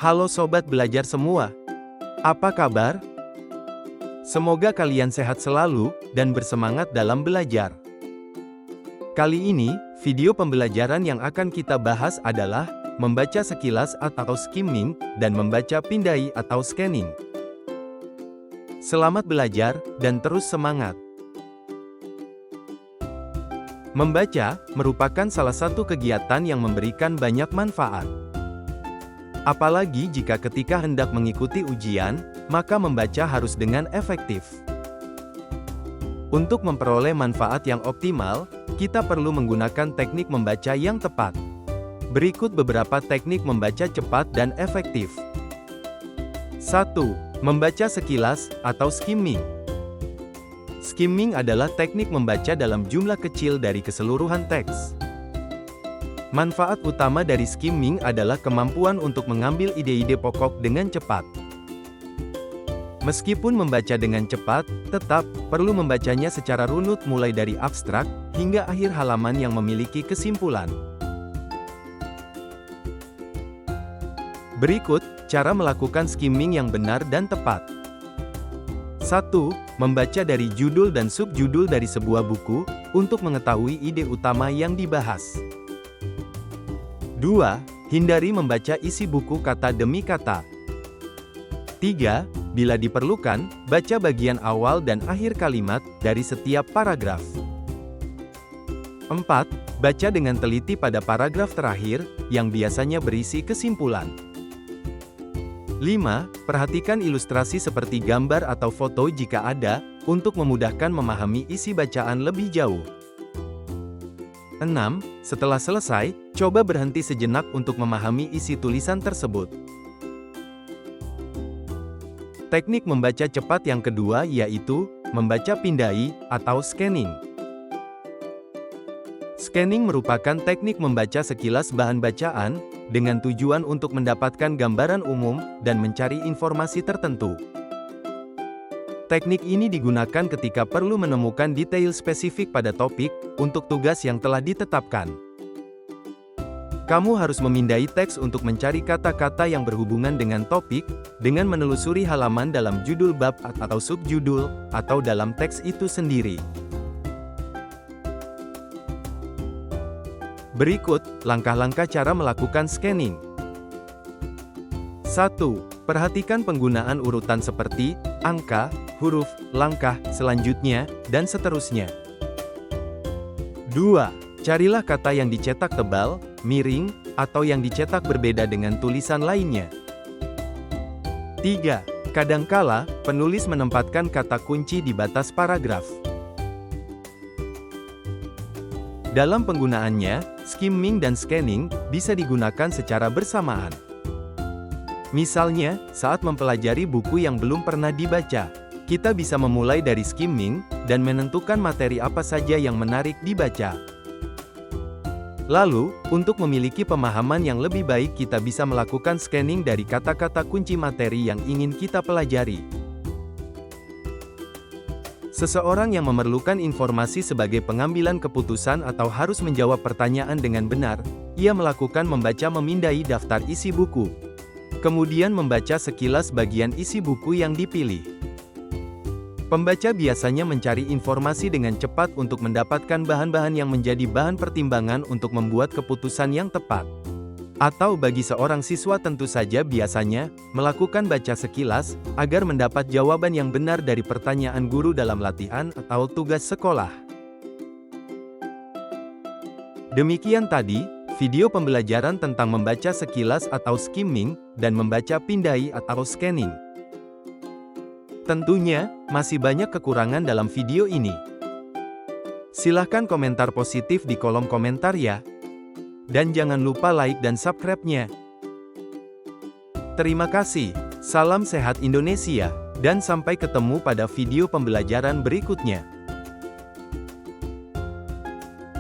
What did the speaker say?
Halo sobat belajar semua. Apa kabar? Semoga kalian sehat selalu dan bersemangat dalam belajar. Kali ini, video pembelajaran yang akan kita bahas adalah membaca sekilas atau skimming dan membaca pindai atau scanning. Selamat belajar dan terus semangat. Membaca merupakan salah satu kegiatan yang memberikan banyak manfaat. Apalagi jika ketika hendak mengikuti ujian, maka membaca harus dengan efektif. Untuk memperoleh manfaat yang optimal, kita perlu menggunakan teknik membaca yang tepat. Berikut beberapa teknik membaca cepat dan efektif. 1. Membaca sekilas atau skimming. Skimming adalah teknik membaca dalam jumlah kecil dari keseluruhan teks. Manfaat utama dari skimming adalah kemampuan untuk mengambil ide-ide pokok dengan cepat. Meskipun membaca dengan cepat, tetap perlu membacanya secara runut mulai dari abstrak hingga akhir halaman yang memiliki kesimpulan. Berikut cara melakukan skimming yang benar dan tepat. 1. Membaca dari judul dan subjudul dari sebuah buku untuk mengetahui ide utama yang dibahas. 2. Hindari membaca isi buku kata demi kata. 3. Bila diperlukan, baca bagian awal dan akhir kalimat dari setiap paragraf. 4. Baca dengan teliti pada paragraf terakhir, yang biasanya berisi kesimpulan. 5. Perhatikan ilustrasi seperti gambar atau foto jika ada, untuk memudahkan memahami isi bacaan lebih jauh. 6. Setelah selesai, coba berhenti sejenak untuk memahami isi tulisan tersebut. Teknik membaca cepat yang kedua yaitu membaca pindai atau scanning. Scanning merupakan teknik membaca sekilas bahan bacaan dengan tujuan untuk mendapatkan gambaran umum dan mencari informasi tertentu. Teknik ini digunakan ketika perlu menemukan detail spesifik pada topik untuk tugas yang telah ditetapkan. Kamu harus memindai teks untuk mencari kata-kata yang berhubungan dengan topik, dengan menelusuri halaman dalam judul bab atau subjudul, atau dalam teks itu sendiri. Berikut, langkah-langkah cara melakukan scanning. 1. Perhatikan penggunaan urutan seperti angka, huruf, langkah, selanjutnya, dan seterusnya. 2. Carilah kata yang dicetak tebal, miring, atau yang dicetak berbeda dengan tulisan lainnya. 3. Kadangkala, penulis menempatkan kata kunci di batas paragraf. Dalam penggunaannya, skimming dan scanning bisa digunakan secara bersamaan. Misalnya, saat mempelajari buku yang belum pernah dibaca, kita bisa memulai dari skimming dan menentukan materi apa saja yang menarik dibaca. Lalu, untuk memiliki pemahaman yang lebih baik, kita bisa melakukan scanning dari kata-kata kunci materi yang ingin kita pelajari. Seseorang yang memerlukan informasi sebagai pengambilan keputusan atau harus menjawab pertanyaan dengan benar, ia melakukan membaca memindai daftar isi buku. Kemudian membaca sekilas bagian isi buku yang dipilih. Pembaca biasanya mencari informasi dengan cepat untuk mendapatkan bahan-bahan yang menjadi bahan pertimbangan untuk membuat keputusan yang tepat. Atau bagi seorang siswa tentu saja biasanya, melakukan baca sekilas, agar mendapat jawaban yang benar dari pertanyaan guru dalam latihan atau tugas sekolah. Demikian tadi, video pembelajaran tentang membaca sekilas atau skimming, dan membaca pindai atau scanning. Tentunya, masih banyak kekurangan dalam video ini. Silahkan komentar positif di kolom komentar ya. Dan jangan lupa like dan subscribe-nya. Terima kasih, salam sehat Indonesia, dan sampai ketemu pada video pembelajaran berikutnya.